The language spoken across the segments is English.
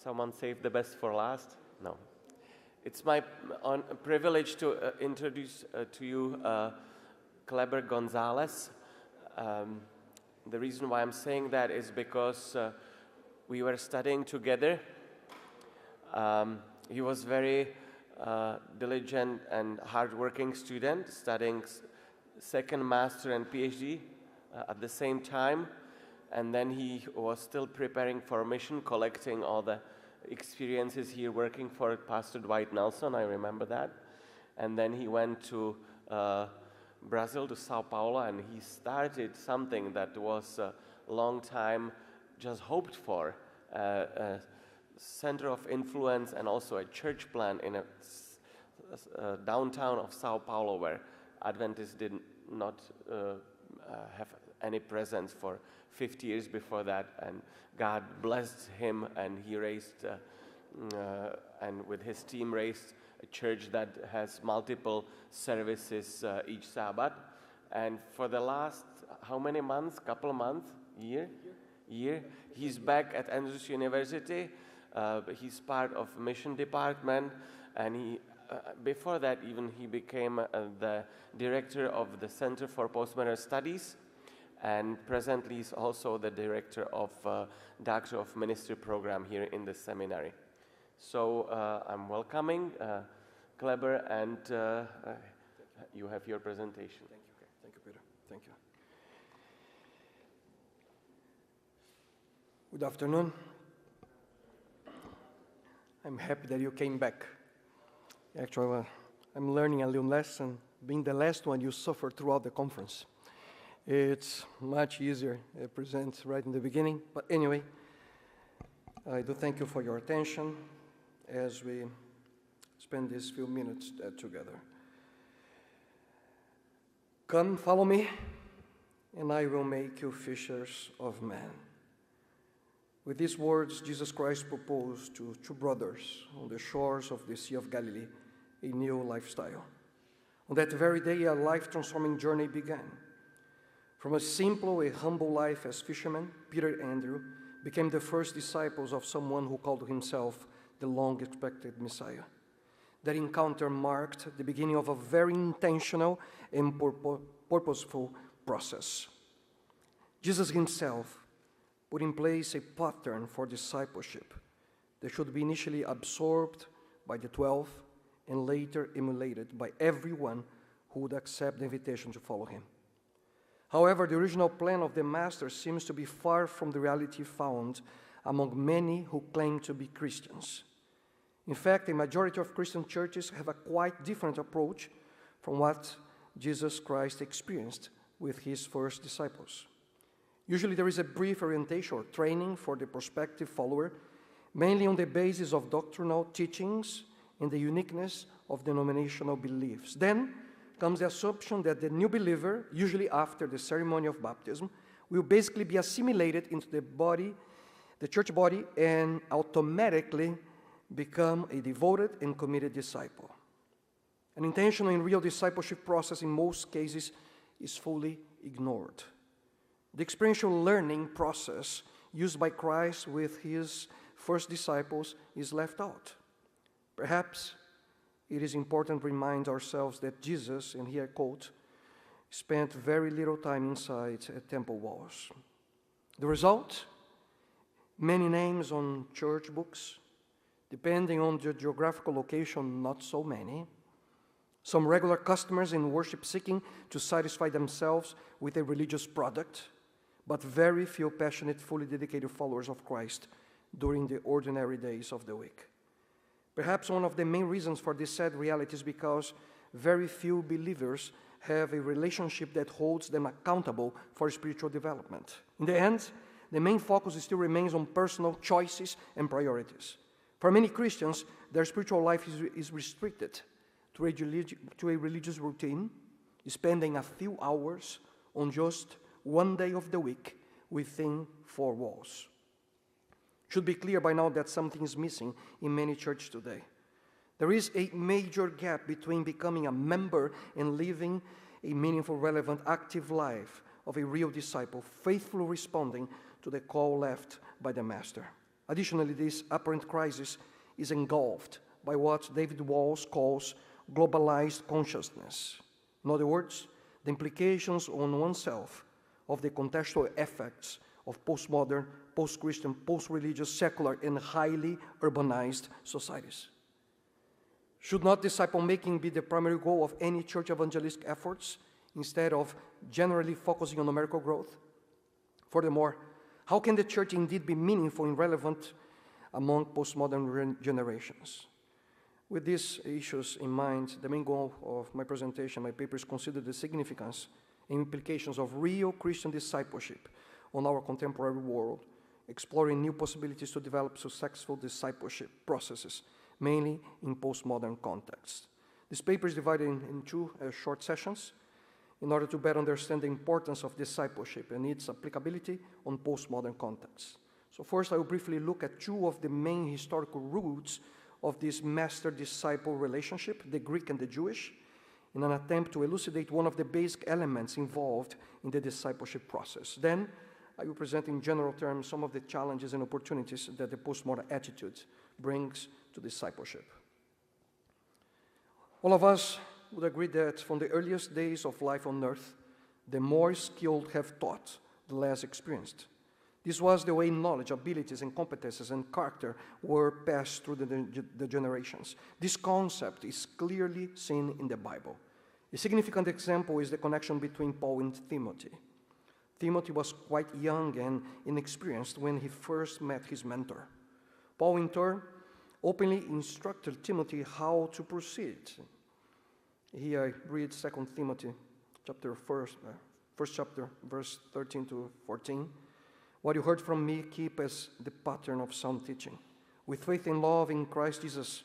Someone saved the best for last? No. It's my privilege to introduce to you Kleber Gonçalves. The reason why I'm saying that is because we were studying together. He was very diligent and hardworking student, studying second master and PhD at the same time. And then he was still preparing for a mission, collecting all the experiences here working for Pastor Dwight Nelson, I remember that. And then he went to Brazil, to Sao Paulo, and he started something that was a long time just hoped for, a center of influence and also a church plant in a downtown of Sao Paulo where Adventists did not have any presence for 50 years before that, and God blessed him, and he raised, and with his team raised a church that has multiple services each Sabbath. And for the last, how many months? Couple of months? Year? He's back at Andrews University. He's part of mission department, and he, before that even, he became the director of the Center for Postmodern Studies. And presently is also the director of Doctor of Ministry program here in the seminary. So I'm welcoming Kleber, and you have your presentation. Thank you, Peter. Thank you. Good afternoon. I'm happy that you came back. Actually, I'm learning a little lesson. Being the last one, you suffered throughout the conference. It's much easier to present right in the beginning. But anyway, I do thank you for your attention as we spend these few minutes together. Come, follow me, and I will make you fishers of men. With these words, Jesus Christ proposed to two brothers on the shores of the Sea of Galilee a new lifestyle. On that very day, a life-transforming journey began. From a simple, a humble life as fishermen, Peter and Andrew became the first disciples of someone who called himself the long-expected Messiah. That encounter marked the beginning of a very intentional and purposeful process. Jesus himself put in place a pattern for discipleship that should be initially absorbed by the 12 and later emulated by everyone who would accept the invitation to follow him. However, the original plan of the Master seems to be far from the reality found among many who claim to be Christians. In fact, a majority of Christian churches have a quite different approach from what Jesus Christ experienced with his first disciples. Usually there is a brief orientation or training for the prospective follower, mainly on the basis of doctrinal teachings and the uniqueness of denominational beliefs. Then comes the assumption that the new believer, usually after the ceremony of baptism, will basically be assimilated into the body, the church body, and automatically become a devoted and committed disciple. An intentional and real discipleship process in most cases is fully ignored. The experiential learning process used by Christ with his first disciples is left out. Perhaps it is important to remind ourselves that Jesus, and here I quote, spent very little time inside temple walls. The result? Many names on church books, depending on the geographical location, not so many. Some regular customers in worship seeking to satisfy themselves with a religious product, but very few passionate, fully dedicated followers of Christ during the ordinary days of the week. Perhaps one of the main reasons for this sad reality is because very few believers have a relationship that holds them accountable for spiritual development. In the end, the main focus still remains on personal choices and priorities. For many Christians, their spiritual life is restricted to a religious routine, spending a few hours on just one day of the week within four walls. It should be clear by now that something is missing in many churches today. There is a major gap between becoming a member and living a meaningful, relevant, active life of a real disciple, faithfully responding to the call left by the Master. Additionally, this apparent crisis is engulfed by what David Walls calls globalized consciousness. In other words, the implications on oneself of the contextual effects of postmodern, post-Christian, post-religious, secular, and highly urbanized societies. Should not disciple-making be the primary goal of any church evangelistic efforts instead of generally focusing on numerical growth? Furthermore, how can the church indeed be meaningful and relevant among postmodern generations? With these issues in mind, the main goal of my presentation, my paper, is consider the significance and implications of real Christian discipleship on our contemporary world, exploring new possibilities to develop successful discipleship processes, mainly in postmodern contexts. This paper is divided in two short sessions in order to better understand the importance of discipleship and its applicability on postmodern contexts. So first, I will briefly look at two of the main historical roots of this master-disciple relationship, the Greek and the Jewish, in an attempt to elucidate one of the basic elements involved in the discipleship process. Then, I will present in general terms some of the challenges and opportunities that the postmodern attitude brings to discipleship. All of us would agree that from the earliest days of life on earth, the more skilled have taught, the less experienced. This was the way knowledge, abilities, and competences and character were passed through the generations. This concept is clearly seen in the Bible. A significant example is the connection between Paul and Timothy. Timothy was quite young and inexperienced when he first met his mentor. Paul, in turn, openly instructed Timothy how to proceed. Here I read 2 Timothy first chapter, verse 13 to 14. What you heard from me, keep as the pattern of sound teaching. With faith and love in Christ Jesus,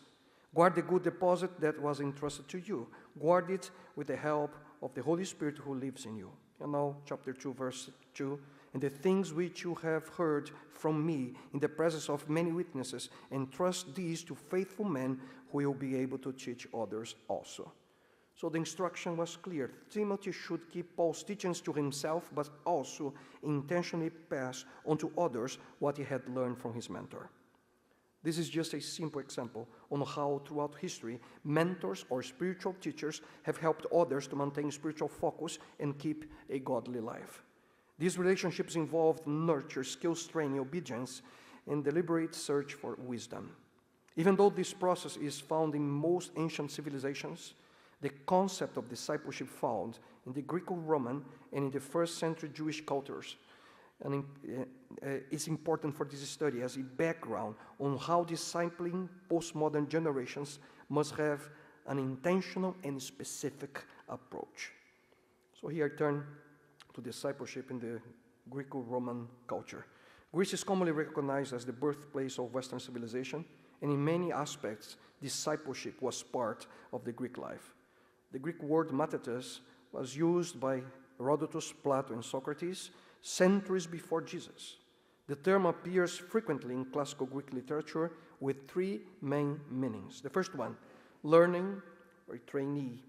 guard the good deposit that was entrusted to you. Guard it with the help of the Holy Spirit who lives in you. And now, chapter 2, verse 2. And the things which you have heard from me in the presence of many witnesses, entrust these to faithful men who will be able to teach others also. So the instruction was clear. Timothy should keep Paul's teachings to himself, but also intentionally pass on to others what he had learned from his mentor. This is just a simple example on how throughout history, mentors or spiritual teachers have helped others to maintain spiritual focus and keep a godly life. These relationships involved nurture, skills training, obedience, and deliberate search for wisdom. Even though this process is found in most ancient civilizations, the concept of discipleship found in the Greco-Roman and in the first century Jewish cultures and is important for this study as a background on how discipling postmodern generations must have an intentional and specific approach. So here I turn to discipleship in the Greco-Roman culture. Greece is commonly recognized as the birthplace of Western civilization, and in many aspects, discipleship was part of the Greek life. The Greek word mathetes was used by Herodotus, Plato, and Socrates centuries before Jesus. The term appears frequently in classical Greek literature with three main meanings. The first one, learning or a trainee.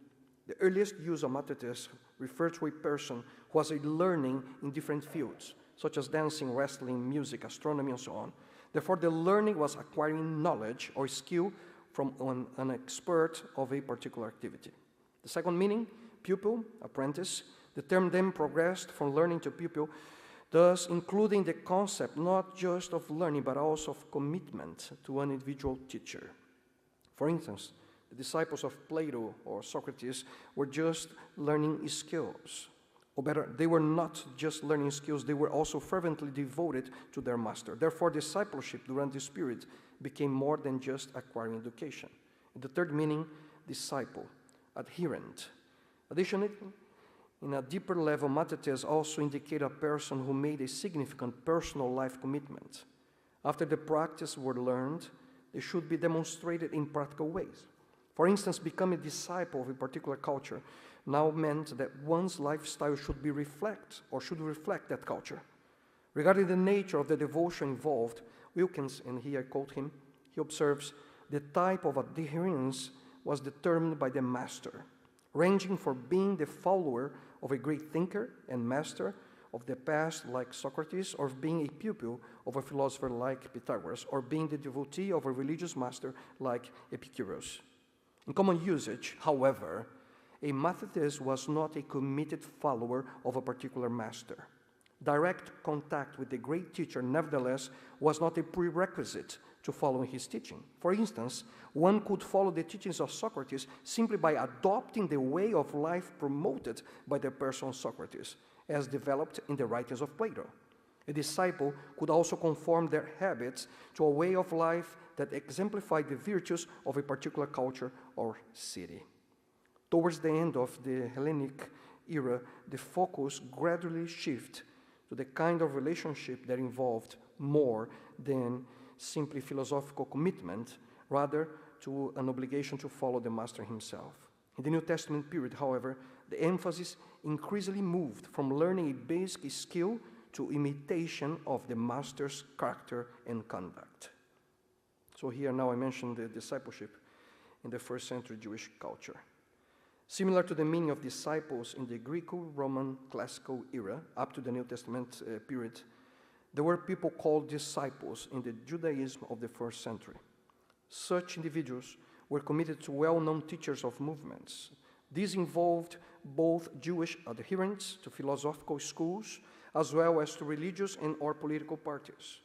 The earliest use of mathetes refers to a person who has a learning in different fields, such as dancing, wrestling, music, astronomy, and so on. Therefore, the learning was acquiring knowledge or skill from an expert of a particular activity. The second meaning, pupil, apprentice. The term then progressed from learning to pupil, thus including the concept not just of learning, but also of commitment to an individual teacher. For instance, the disciples of Plato or Socrates were just learning skills. Or better, they were not just learning skills, they were also fervently devoted to their master. Therefore, discipleship during this period became more than just acquiring education. And the third meaning, disciple, adherent. Additionally, in a deeper level, mathetes also indicate a person who made a significant personal life commitment. After the practice were learned, they should be demonstrated in practical ways. For instance, becoming a disciple of a particular culture now meant that one's lifestyle should reflect that culture. Regarding the nature of the devotion involved, Wilkins, and here I quote him, he observes, the type of adherence was determined by the master, ranging from being the follower of a great thinker and master of the past like Socrates, or being a pupil of a philosopher like Pythagoras, or being the devotee of a religious master like Epicurus. In common usage, however, a mathetes was not a committed follower of a particular master. Direct contact with the great teacher, nevertheless, was not a prerequisite to following his teaching. For instance, one could follow the teachings of Socrates simply by adopting the way of life promoted by the person Socrates, as developed in the writings of Plato. A disciple could also conform their habits to a way of life that exemplified the virtues of a particular culture or city. Towards the end of the Hellenic era, the focus gradually shifted to the kind of relationship that involved more than simply philosophical commitment, rather to an obligation to follow the master himself. In the New Testament period, however, the emphasis increasingly moved from learning a basic skill to imitation of the master's character and conduct. So here now I mentioned the discipleship in the first century Jewish culture. Similar to the meaning of disciples in the Greco-Roman classical era, up to the New Testament period, there were people called disciples in the Judaism of the first century. Such individuals were committed to well-known teachers of movements. These involved both Jewish adherents to philosophical schools, as well as to religious and or political parties.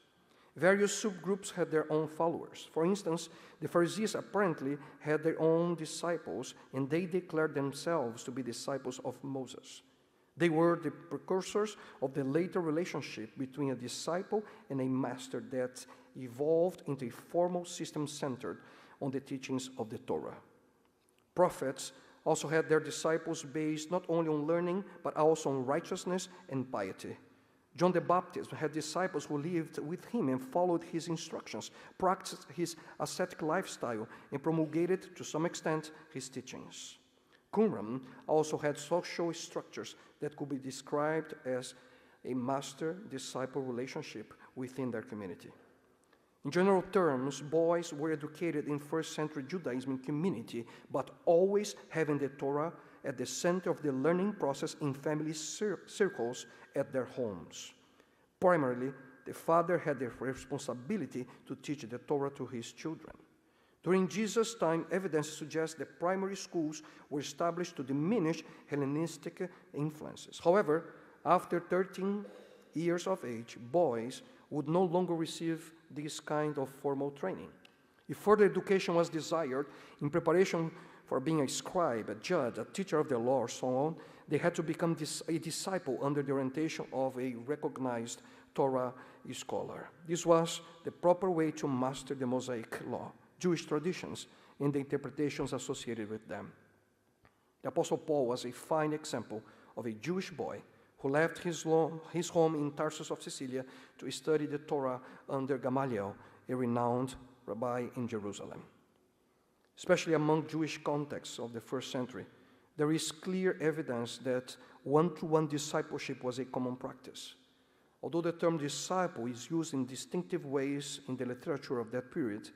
Various subgroups had their own followers. For instance, the Pharisees apparently had their own disciples, and they declared themselves to be disciples of Moses. They were the precursors of the later relationship between a disciple and a master that evolved into a formal system centered on the teachings of the Torah. Prophets also had their disciples based not only on learning, but also on righteousness and piety. John the Baptist had disciples who lived with him and followed his instructions, practiced his ascetic lifestyle, and promulgated, to some extent, his teachings. Qumran also had social structures that could be described as a master-disciple relationship within their community. In general terms, boys were educated in first-century Judaism in community, but always having the Torah at the center of the learning process in family circles at their homes. Primarily, the father had the responsibility to teach the Torah to his children. During Jesus' time, evidence suggests that primary schools were established to diminish Hellenistic influences. However, after 13 years of age, boys would no longer receive this kind of formal training. If further education was desired in preparation for being a scribe, a judge, a teacher of the law, or so on, they had to become a disciple under the orientation of a recognized Torah scholar. This was the proper way to master the Mosaic law, Jewish traditions, and the interpretations associated with them. The Apostle Paul was a fine example of a Jewish boy who left his home in Tarsus of Cilicia to study the Torah under Gamaliel, a renowned rabbi in Jerusalem. Especially among Jewish contexts of the first century, there is clear evidence that one-to-one discipleship was a common practice. Although the term disciple is used in distinctive ways in the literature of that period,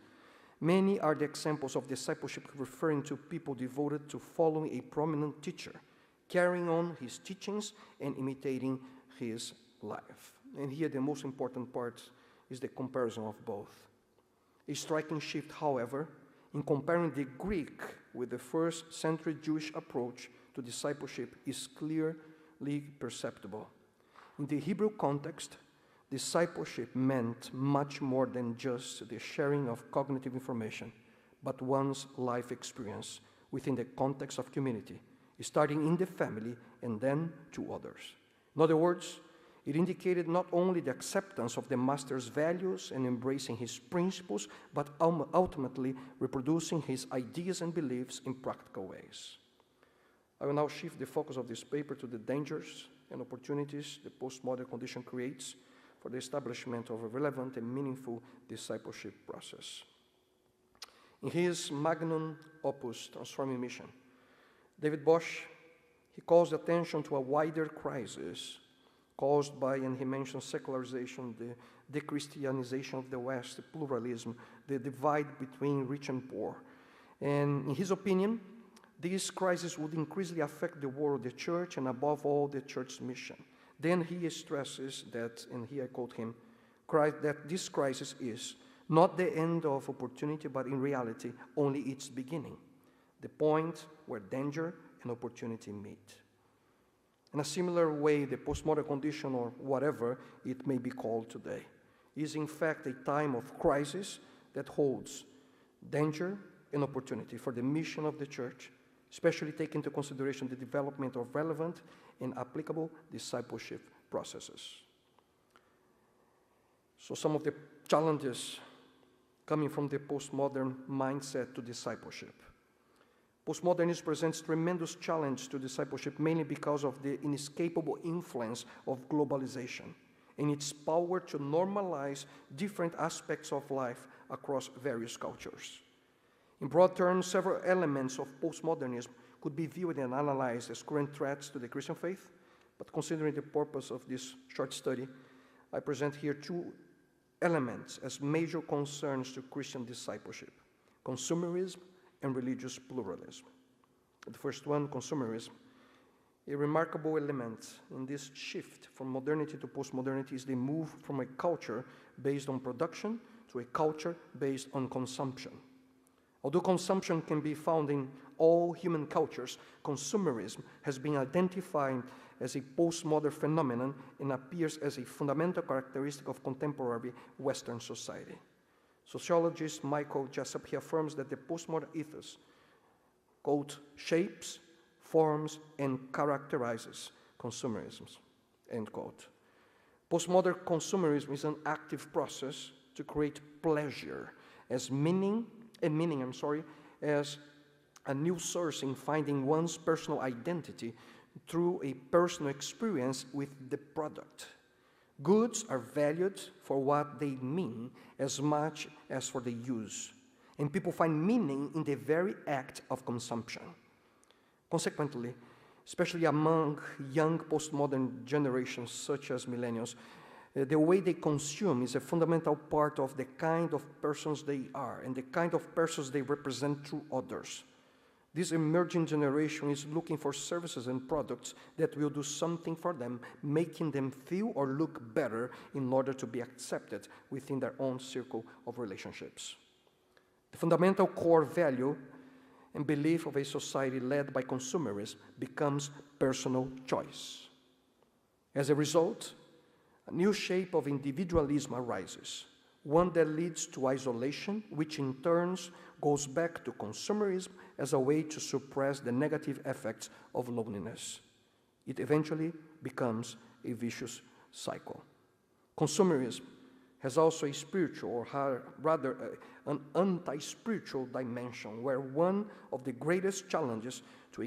many are the examples of discipleship referring to people devoted to following a prominent teacher, carrying on his teachings and imitating his life. And here the most important part is the comparison of both. A striking shift, however, in comparing the Greek with the first century Jewish approach to discipleship is clearly perceptible. In the Hebrew context, discipleship meant much more than just the sharing of cognitive information, but one's life experience within the context of community, starting in the family and then to others. In other words, it indicated not only the acceptance of the master's values and embracing his principles, but ultimately reproducing his ideas and beliefs in practical ways. I will now shift the focus of this paper to the dangers and opportunities the postmodern condition creates for the establishment of a relevant and meaningful discipleship process. In his magnum opus, Transforming Mission, David Bosch, he calls attention to a wider crisis caused by, and he mentions secularization, the de-Christianization of the West, the pluralism, the divide between rich and poor. And in his opinion, this crisis would increasingly affect the world, the church, and above all, the church's mission. Then he stresses that, and here I quote him, that this crisis is not the end of opportunity, but in reality, only its beginning, the point where danger and opportunity meet. In a similar way, the postmodern condition, or whatever it may be called today, is in fact a time of crisis that holds danger and opportunity for the mission of the church, especially taking into consideration the development of relevant and applicable discipleship processes. So some of the challenges coming from the postmodern mindset to discipleship. Postmodernism presents tremendous challenge to discipleship, mainly because of the inescapable influence of globalization and its power to normalize different aspects of life across various cultures. In broad terms, several elements of postmodernism could be viewed and analyzed as current threats to the Christian faith, but considering the purpose of this short study, I present here two elements as major concerns to Christian discipleship: consumerism and religious pluralism. The first one, consumerism. A remarkable element in this shift from modernity to postmodernity is the move from a culture based on production to a culture based on consumption. Although consumption can be found in all human cultures, consumerism has been identified as a postmodern phenomenon and appears as a fundamental characteristic of contemporary Western society. Sociologist Michael Jessup affirms that the postmodern ethos, quote, shapes, forms, and characterizes consumerism, end quote. Postmodern consumerism is an active process to create pleasure as meaning as a new source in finding one's personal identity through a personal experience with the product. Goods are valued for what they mean as much as for the use, and people find meaning in the very act of consumption. Consequently, especially among young postmodern generations such as millennials, the way they consume is a fundamental part of the kind of persons they are and the kind of persons they represent to others. This emerging generation is looking for services and products that will do something for them, making them feel or look better in order to be accepted within their own circle of relationships. The fundamental core value and belief of a society led by consumerism becomes personal choice. As a result, a new shape of individualism arises, one that leads to isolation, which in turn goes back to consumerism as a way to suppress the negative effects of loneliness. It eventually becomes a vicious cycle. Consumerism has also a spiritual, or rather an anti-spiritual dimension, where one of the greatest challenges to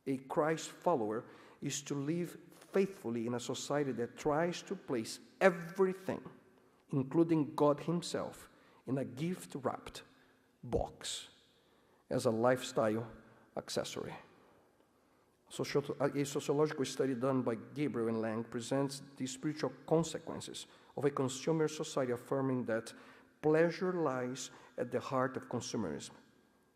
a Christ follower is to live faithfully in a society that tries to place everything, including God himself, in a gift-wrapped box as a lifestyle accessory. A sociological study done by Gabriel and Lang presents the spiritual consequences of a consumer society, affirming that pleasure lies at the heart of consumerism.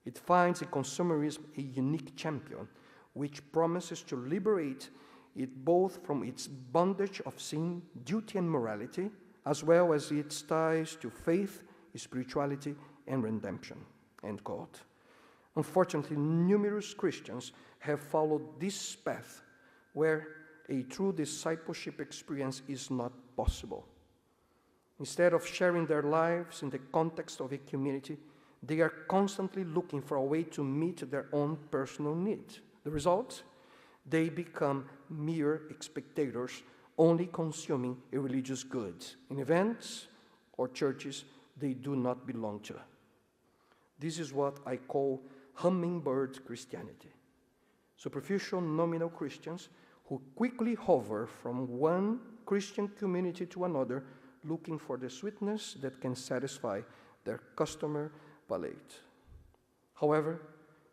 It finds in consumerism a unique champion, which promises to liberate it both from its bondage of sin, duty, and morality, as well as its ties to faith, spirituality, and redemption, end quote. Unfortunately, numerous Christians have followed this path where a true discipleship experience is not possible. Instead of sharing their lives in the context of a community, they are constantly looking for a way to meet their own personal needs. The result? They become mere spectators, only consuming a religious goods in events or churches they do not belong to. This is what I call hummingbird Christianity. Superficial nominal Christians who quickly hover from one Christian community to another, looking for the sweetness that can satisfy their customer palate. However,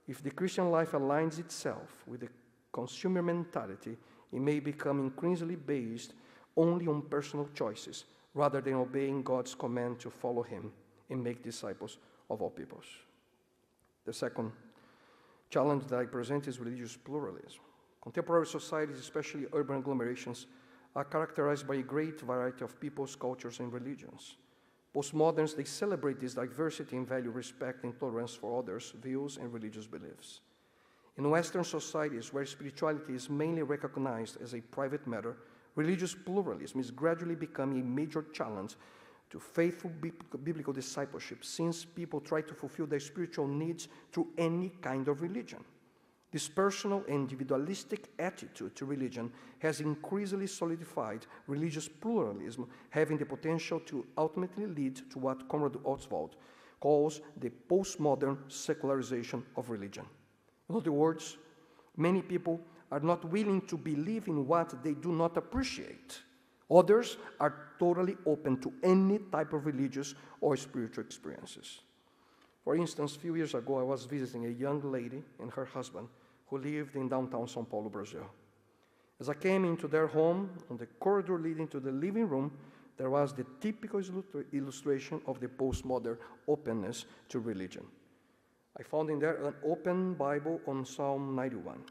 if the Christian life aligns itself with the consumer mentality, it may become increasingly based only on personal choices, rather than obeying God's command to follow him and make disciples of all peoples. The second challenge that I present is religious pluralism. Contemporary societies, especially urban agglomerations, are characterized by a great variety of peoples, cultures, and religions. Postmoderns, they celebrate this diversity and value respect and tolerance for others' views and religious beliefs. In Western societies, where spirituality is mainly recognized as a private matter, religious pluralism is gradually becoming a major challenge to faithful biblical discipleship, since people try to fulfill their spiritual needs through any kind of religion. This personal and individualistic attitude to religion has increasingly solidified religious pluralism, having the potential to ultimately lead to what Conrad Oswald calls the postmodern secularization of religion. In other words, many people are not willing to believe in what they do not appreciate. Others are totally open to any type of religious or spiritual experiences. For instance, a few years ago, I was visiting a young lady and her husband who lived in downtown São Paulo, Brazil. As I came into their home, on the corridor leading to the living room, there was the typical illustration of the postmodern openness to religion. I found in there an open Bible on Psalm 91.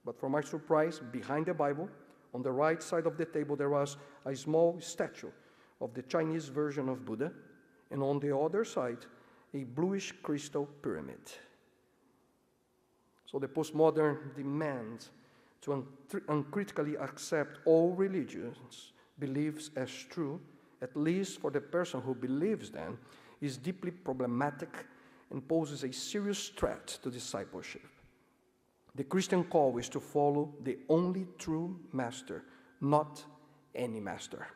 But for my surprise, behind the Bible, on the right side of the table, there was a small statue of the Chinese version of Buddha, and on the other side, a bluish crystal pyramid. So the postmodern demands to uncritically accept all religions' beliefs as true, at least for the person who believes them, is deeply problematic and poses a serious threat to discipleship. The Christian call is to follow the only true master, not any master.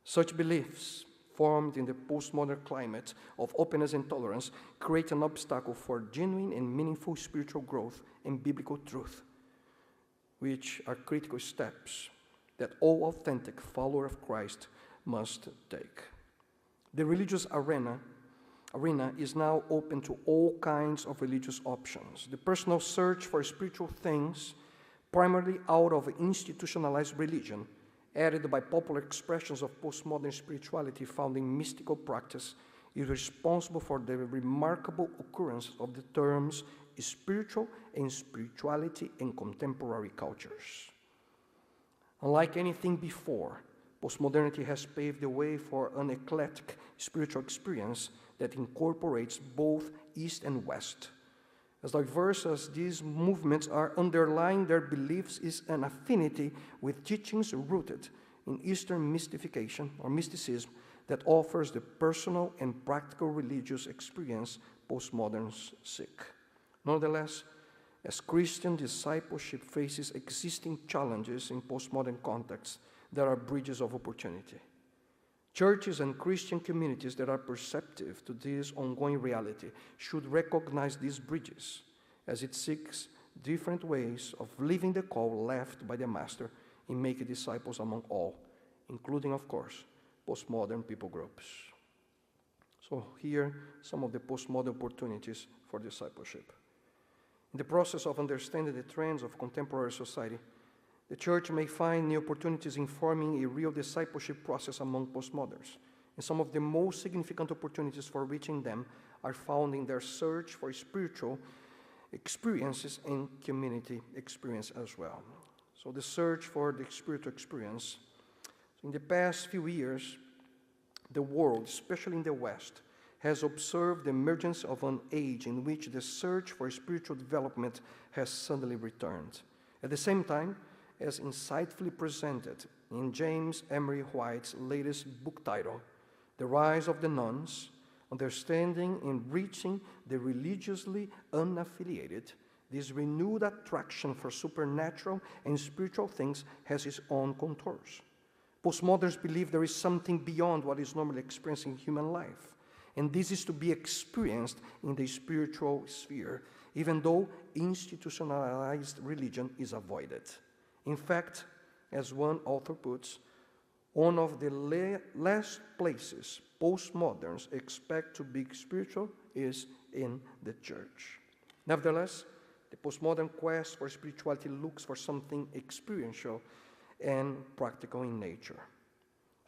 Such beliefs, formed in the postmodern climate of openness and tolerance, create an obstacle for genuine and meaningful spiritual growth and biblical truth, which are critical steps that all authentic follower of Christ must take. The religious arena is now open to all kinds of religious options. The personal search for spiritual things, primarily out of institutionalized religion, added by popular expressions of postmodern spirituality found in mystical practice, is responsible for the remarkable occurrence of the terms spiritual and spirituality in contemporary cultures. Unlike anything before, postmodernity has paved the way for an eclectic spiritual experience that incorporates both East and West. As diverse as these movements are, underlying their beliefs is an affinity with teachings rooted in Eastern mystification or mysticism that offers the personal and practical religious experience postmoderns seek. Nonetheless, as Christian discipleship faces existing challenges in postmodern contexts, there are bridges of opportunity. Churches and Christian communities that are perceptive to this ongoing reality should recognize these bridges as it seeks different ways of living the call left by the Master in making disciples among all, including, of course, postmodern people groups. So here, some of the postmodern opportunities for discipleship. In the process of understanding the trends of contemporary society, the church may find new opportunities in forming a real discipleship process among postmoderns, and some of the most significant opportunities for reaching them are found in their search for spiritual experiences and community experience as well. So the search for the spiritual experience. In the past few years, the world, especially in the West, has observed the emergence of an age in which the search for spiritual development has suddenly returned. At the same time, as insightfully presented in James Emery White's latest book title, The Rise of the Nones, Understanding and Reaching the Religiously Unaffiliated, this renewed attraction for supernatural and spiritual things has its own contours. Postmoderns believe there is something beyond what is normally experienced in human life, and this is to be experienced in the spiritual sphere, even though institutionalized religion is avoided. In fact, as one author puts, one of the last places postmoderns expect to be spiritual is in the church. Nevertheless, the postmodern quest for spirituality looks for something experiential and practical in nature.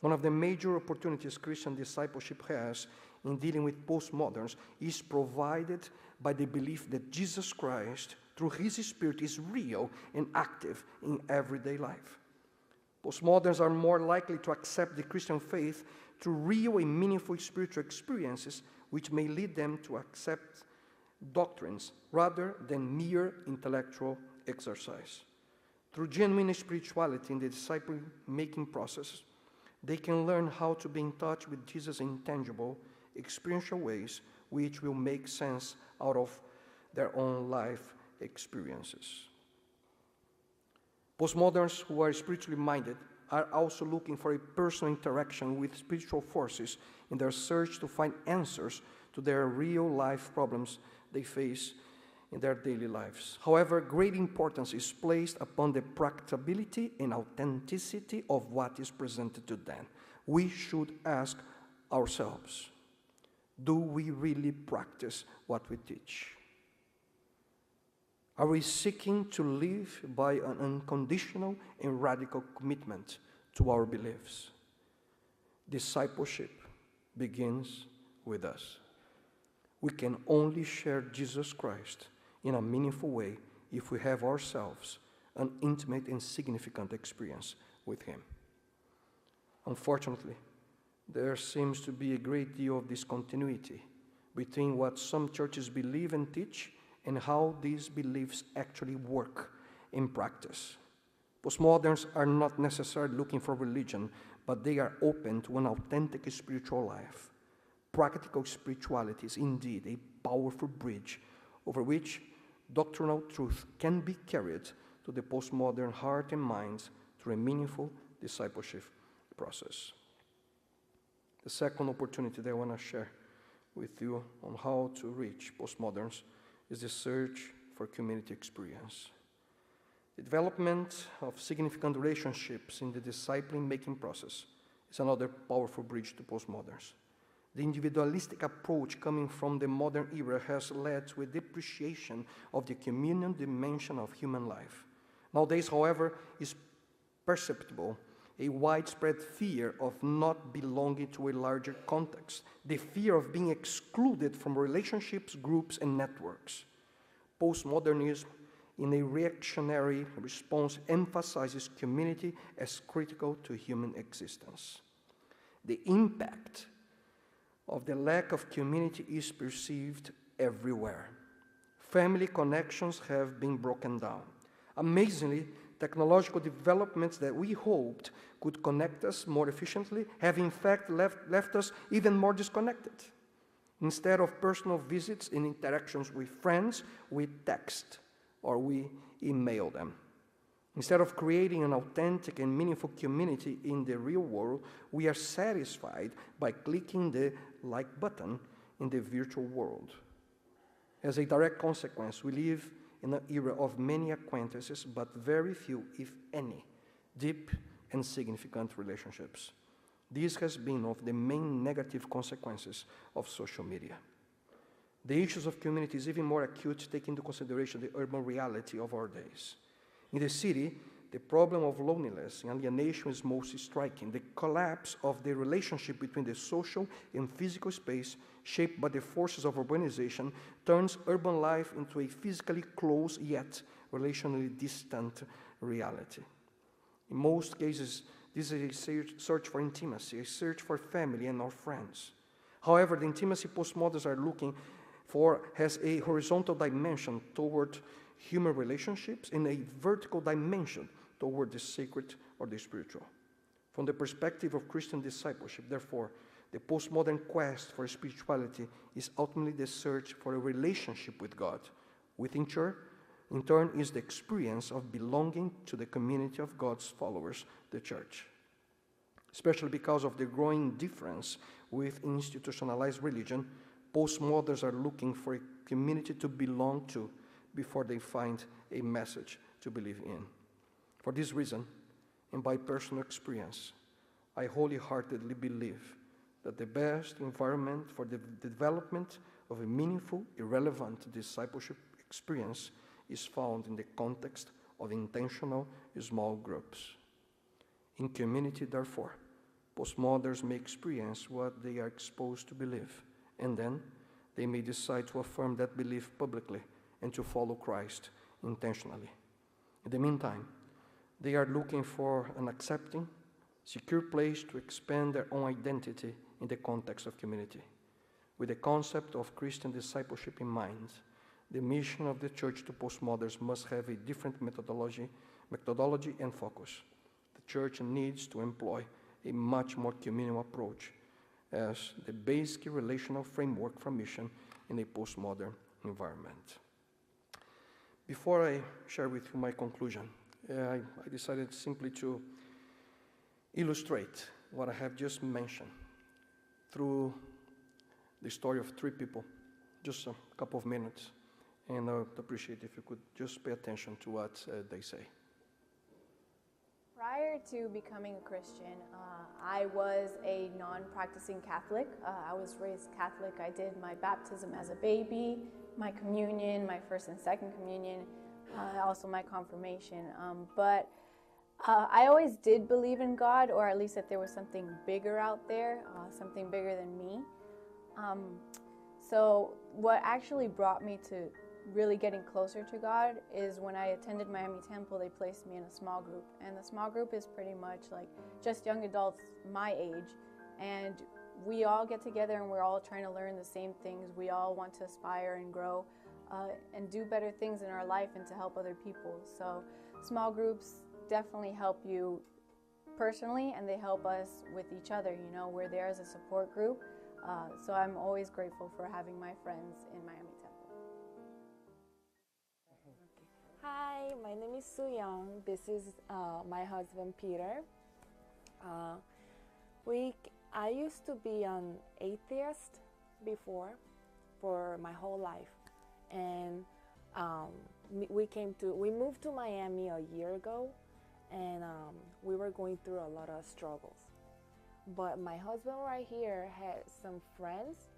One of the major opportunities Christian discipleship has in dealing with postmoderns is provided by the belief that Jesus Christ through His Spirit is real and active in everyday life. Postmoderns are more likely to accept the Christian faith through real and meaningful spiritual experiences, which may lead them to accept doctrines rather than mere intellectual exercise. Through genuine spirituality in the disciple-making process, they can learn how to be in touch with Jesus in tangible, experiential ways which will make sense out of their own life experiences. Postmoderns who are spiritually minded are also looking for a personal interaction with spiritual forces in their search to find answers to their real-life problems they face in their daily lives. However, great importance is placed upon the practicability and authenticity of what is presented to them. We should ask ourselves, do we really practice what we teach? Are we seeking to live by an unconditional and radical commitment to our beliefs? Discipleship begins with us. We can only share Jesus Christ in a meaningful way if we have ourselves an intimate and significant experience with Him. Unfortunately, there seems to be a great deal of discontinuity between what some churches believe and teach and how these beliefs actually work in practice. Postmoderns are not necessarily looking for religion, but they are open to an authentic spiritual life. Practical spirituality is indeed a powerful bridge over which doctrinal truth can be carried to the postmodern heart and mind through a meaningful discipleship process. The second opportunity that I want to share with you on how to reach postmoderns is the search for community experience. The development of significant relationships in the discipling-making process is another powerful bridge to postmoderns. The individualistic approach coming from the modern era has led to a depreciation of the communal dimension of human life. Nowadays, however, is perceptible a widespread fear of not belonging to a larger context, the fear of being excluded from relationships, groups, and networks. Postmodernism, in a reactionary response, emphasizes community as critical to human existence. The impact of the lack of community is perceived everywhere. Family connections have been broken down. Amazingly, technological developments that we hoped could connect us more efficiently have in fact left us even more disconnected. Instead of personal visits and interactions with friends, we text or we email them. Instead of creating an authentic and meaningful community in the real world, we are satisfied by clicking the like button in the virtual world. As a direct consequence, we live in an era of many acquaintances, but very few, if any, deep and significant relationships. This has been one of the main negative consequences of social media. The issues of community is even more acute, taking into consideration the urban reality of our days. In the city, the problem of loneliness and alienation is most striking. The collapse of the relationship between the social and physical space, shaped by the forces of urbanization, turns urban life into a physically close yet relationally distant reality. In most cases, this is a search for intimacy, a search for family and our friends. However, the intimacy postmoderns are looking for has a horizontal dimension toward human relationships and a vertical dimension toward the sacred or the spiritual. From the perspective of Christian discipleship, therefore, the postmodern quest for spirituality is ultimately the search for a relationship with God, which in turn is the experience of belonging to the community of God's followers, the church. Especially because of the growing difference with institutionalized religion, postmoderns are looking for a community to belong to before they find a message to believe in. For this reason, and by personal experience, I wholeheartedly believe that the best environment for the development of a meaningful, irrelevant discipleship experience is found in the context of intentional small groups. In community, therefore, postmoderns may experience what they are exposed to believe, and then they may decide to affirm that belief publicly and to follow Christ intentionally. In the meantime, they are looking for an accepting, secure place to expand their own identity in the context of community. With the concept of Christian discipleship in mind, the mission of the church to postmoderns must have a different methodology and focus. The church needs to employ a much more communal approach as the basic relational framework for mission in a postmodern environment. Before I share with you my conclusion, I decided simply to illustrate what I have just mentioned through the story of three people, just a couple of minutes, and I would appreciate if you could just pay attention to what they say. Prior to becoming a Christian, I was a non-practicing Catholic. I was raised Catholic. I did my baptism as a baby, my communion, my first and second communion, also my confirmation. But I always did believe in God, or at least that there was something bigger out there, something bigger than me. So what actually brought me to really getting closer to God is when I attended Miami Temple, they placed me in a small group. And the small group is pretty much like just young adults my age. And we all get together and we're all trying to learn the same things. We all want to aspire and grow and do better things in our life and to help other people. So small groups definitely help you personally, and they help us with each other. You know, we're there as a support group. So I'm always grateful for having my friends in Miami Temple. Hi, my name is Soo Young. This is my husband Peter. I used to be an atheist before for my whole life, and we moved to Miami a year ago, and we were going through a lot of struggles. But my husband right here had some friends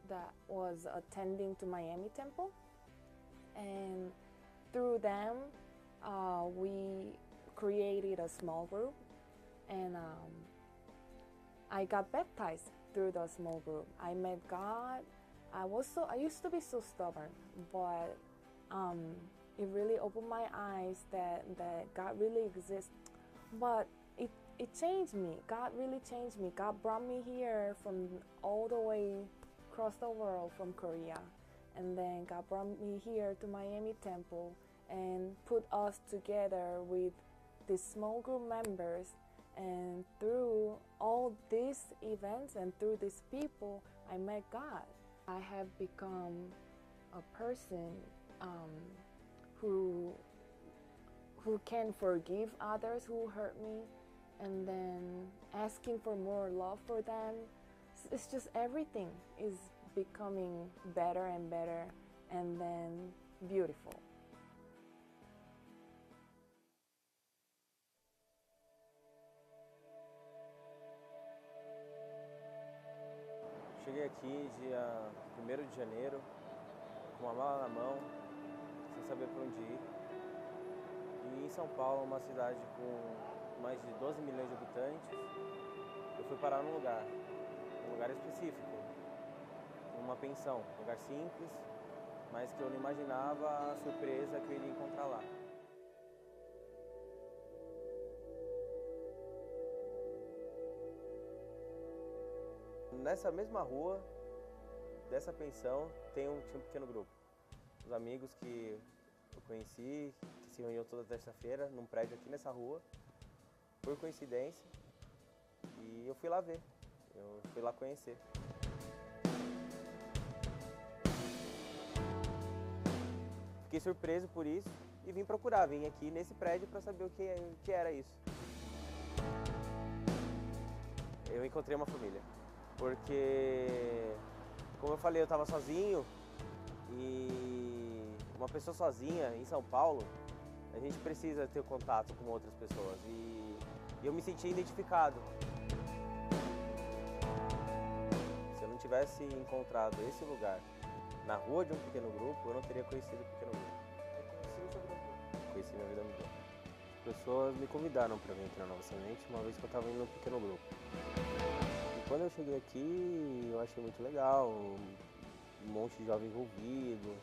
that was attending to Miami Temple, and through them, we created a small group, and I got baptized through the small group. I met God. I used to be so stubborn, but it really opened my eyes that God really exists. But it changed me. God really changed me. God brought me here from all the way across the world from Korea. And then God brought me here to Miami Temple and put us together with these small group members. And through all these events and through these people, I met God. I have become a person who can forgive others who hurt me, and then asking for more love for them. It's just everything is becoming better and better, and then beautiful. Cheguei aqui dia 1º de janeiro, com uma mala na mão, sem saber para onde ir. E em São Paulo, uma cidade com mais de 12 milhões de habitantes, eu fui parar num lugar específico, numa pensão, um lugar simples, mas que eu não imaginava a surpresa que eu iria encontrar lá. Nessa mesma rua, dessa pensão, tinha um pequeno grupo. Os amigos que eu conheci, que se reuniam toda terça-feira num prédio aqui nessa rua, por coincidência, e eu fui lá ver, eu fui lá conhecer. Fiquei surpreso por isso e vim procurar, vim aqui nesse prédio para saber o que era isso. Eu encontrei uma família. Porque, como eu falei, eu estava sozinho, e uma pessoa sozinha em São Paulo, a gente precisa ter contato com outras pessoas, e eu me senti identificado. Se eu não tivesse encontrado esse lugar na rua de um pequeno grupo, eu não teria conhecido o pequeno grupo. Eu conheci o seu grupo. Conheci minha vida mudou. As pessoas me convidaram para vir aqui na Nova Semente, uma vez que eu estava indo num pequeno grupo. Quando eu cheguei aqui, eu achei muito legal, um monte de jovem envolvido,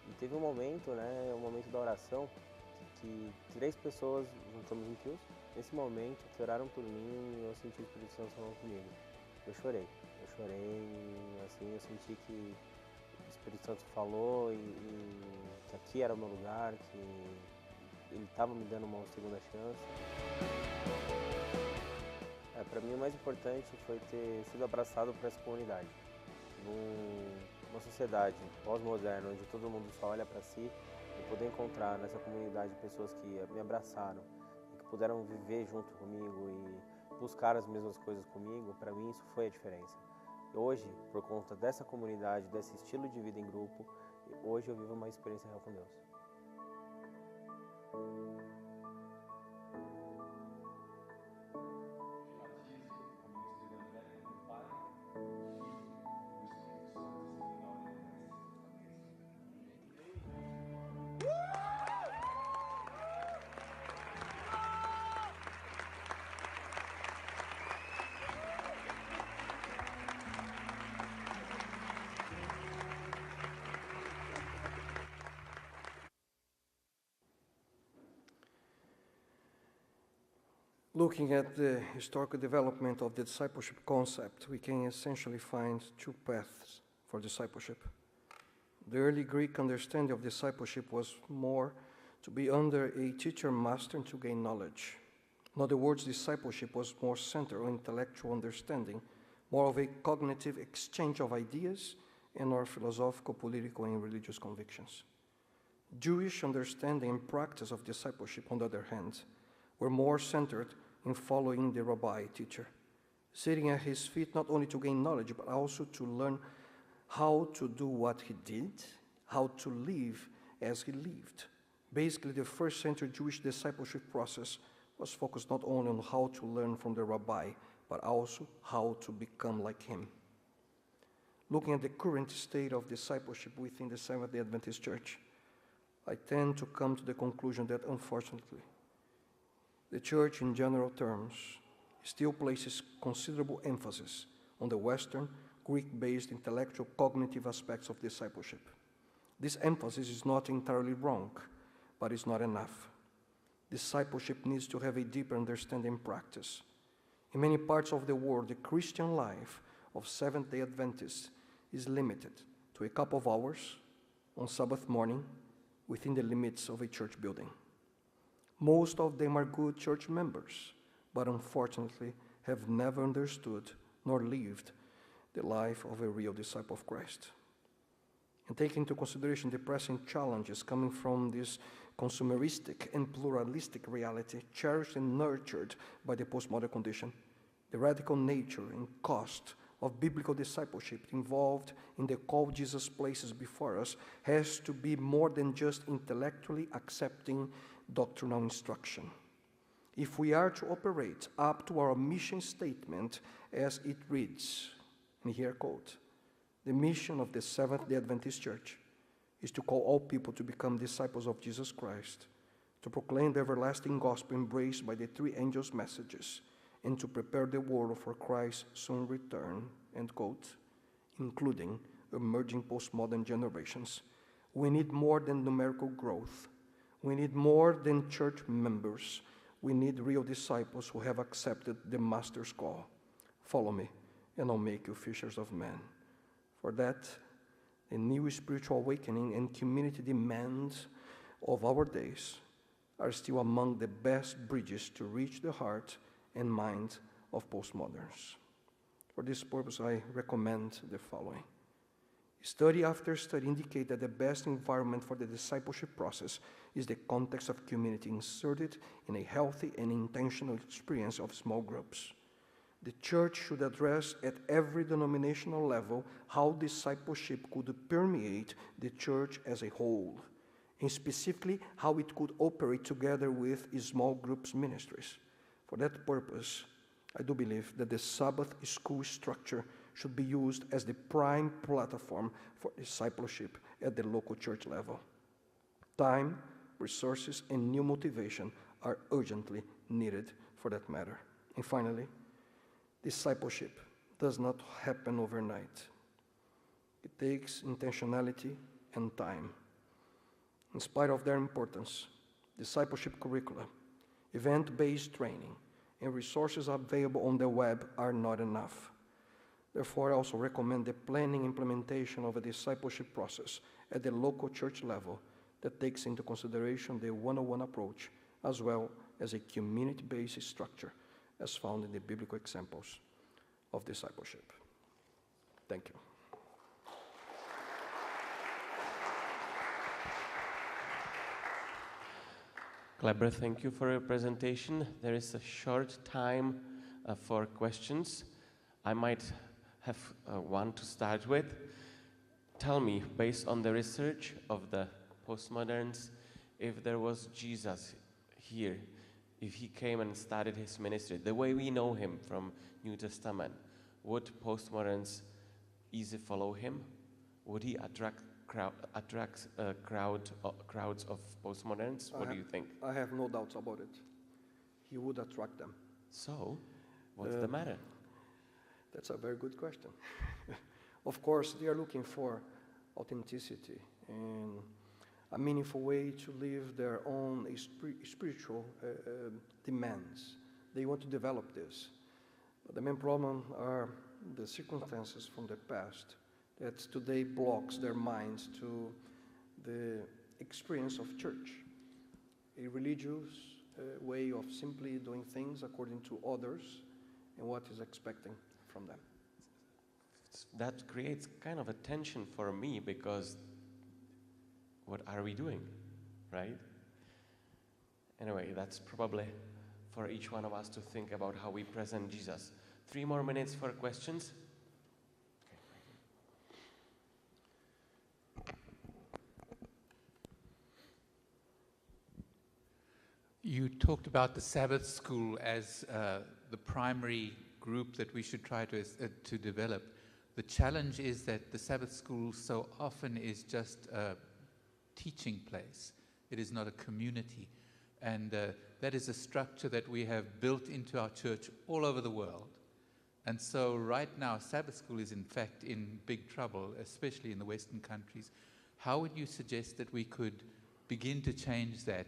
E teve um momento, né, um momento da oração, que 3 pessoas juntamos em quios. Nesse momento, que oraram por mim, eu senti o Espírito Santo falando comigo. Eu chorei, assim, eu senti que o Espírito Santo falou e que aqui era o meu lugar, que ele estava me dando uma segunda chance. Para mim o mais importante foi ter sido abraçado por essa comunidade. Numa sociedade pós-moderna, onde todo mundo só olha para si, e poder encontrar nessa comunidade pessoas que me abraçaram e que puderam viver junto comigo e buscar as mesmas coisas comigo, para mim isso foi a diferença. Hoje, por conta dessa comunidade, desse estilo de vida em grupo, hoje eu vivo uma experiência real com Deus. Looking at the historical development of the discipleship concept, we can essentially find 2 paths for discipleship. The early Greek understanding of discipleship was more to be under a teacher master and to gain knowledge. In other words, discipleship was more centered on intellectual understanding, more of a cognitive exchange of ideas and our philosophical, political, and religious convictions. Jewish understanding and practice of discipleship, on the other hand, were more centered in following the rabbi teacher, sitting at his feet not only to gain knowledge, but also to learn how to do what he did, how to live as he lived. Basically, the first century Jewish discipleship process was focused not only on how to learn from the rabbi, but also how to become like him. Looking at the current state of discipleship within the Seventh-day Adventist Church, I tend to come to the conclusion that, unfortunately, the Church, in general terms, still places considerable emphasis on the Western, Greek-based intellectual cognitive aspects of discipleship. This emphasis is not entirely wrong, but it's not enough. Discipleship needs to have a deeper understanding and practice. In many parts of the world, the Christian life of Seventh-day Adventists is limited to a couple of hours on Sabbath morning within the limits of a church building. Most of them are good church members, but unfortunately have never understood nor lived the life of a real disciple of Christ. And taking into consideration the pressing challenges coming from this consumeristic and pluralistic reality cherished and nurtured by the postmodern condition, the radical nature and cost of biblical discipleship involved in the call Jesus places before us has to be more than just intellectually accepting doctrinal instruction. If we are to operate up to our mission statement as it reads, and here quote, the mission of the Seventh-day Adventist Church is to call all people to become disciples of Jesus Christ, to proclaim the everlasting gospel embraced by the 3 angels' messages, and to prepare the world for Christ's soon return, end quote, including emerging postmodern generations. We need more than numerical growth. We need more than church members. We need real disciples who have accepted the Master's call. Follow me, and I'll make you fishers of men. For that, the new spiritual awakening and community demands of our days are still among the best bridges to reach the heart and mind of postmoderns. For this purpose, I recommend the following. Study after study indicate that the best environment for the discipleship process is the context of community inserted in a healthy and intentional experience of small groups. The church should address at every denominational level how discipleship could permeate the church as a whole, and specifically how it could operate together with small groups ministries. For that purpose, I do believe that the Sabbath school structure should be used as the prime platform for discipleship at the local church level. Time, resources, and new motivation are urgently needed for that matter. And finally, discipleship does not happen overnight. It takes intentionality and time. In spite of their importance, discipleship curricula, event-based training, and resources available on the web are not enough. Therefore, I also recommend the planning implementation of a discipleship process at the local church level that takes into consideration the one-on-one approach, as well as a community-based structure, as found in the biblical examples of discipleship. Thank you. Kleber, thank you for your presentation. There is a short time for questions. I might have one to start with. Tell me, based on the research of the postmoderns, if there was Jesus here, if he came and started his ministry, the way we know him from New Testament, would postmoderns easily follow him? Would he attract crowds of postmoderns? What do you think? I have no doubts about it. He would attract them. So, what's the matter? That's a very good question. Of course, they are looking for authenticity and a meaningful way to live their own spiritual demands. They want to develop this. But the main problem are the circumstances from the past that today blocks their minds to the experience of church, a religious way of simply doing things according to others and what is expecting from them. That creates kind of a tension for me, because what are we doing, right? Anyway, that's probably for each one of us to think about how we present Jesus. 3 more minutes for questions. You talked about the Sabbath school as the primary group that we should try to develop. The challenge is that the Sabbath school so often is just a teaching place. It is not a community. And that is a structure that we have built into our church all over the world. And so right now, Sabbath school is in fact in big trouble, especially in the Western countries. How would you suggest that we could begin to change that?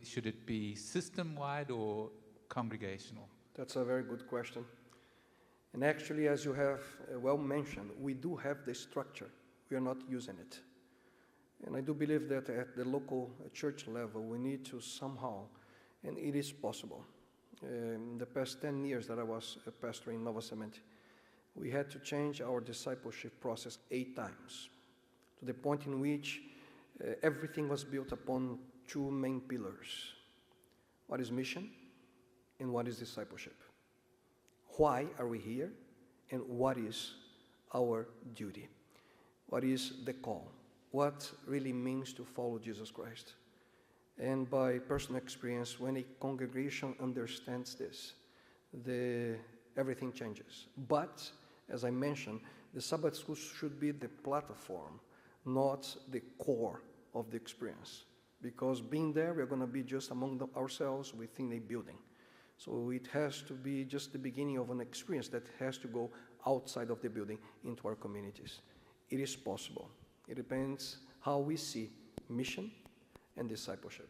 Should it be system-wide or congregational? That's a very good question. And actually, as you have well mentioned, we do have the structure. We are not using it. And I do believe that at the local church level, we need to somehow, and it is possible. In the past 10 years that I was a pastor in Nova Semente, we had to change our discipleship process 8 times, to the point in which everything was built upon 2 main pillars. What is mission and what is discipleship? Why are we here and what is our duty? What is the call? What really means to follow Jesus Christ? And by personal experience, when a congregation understands this, everything changes. But, as I mentioned, the Sabbath school should be the platform, not the core of the experience. Because being there, we're going to be just among ourselves within a building. So it has to be just the beginning of an experience that has to go outside of the building into our communities. It is possible. It depends how we see mission and discipleship.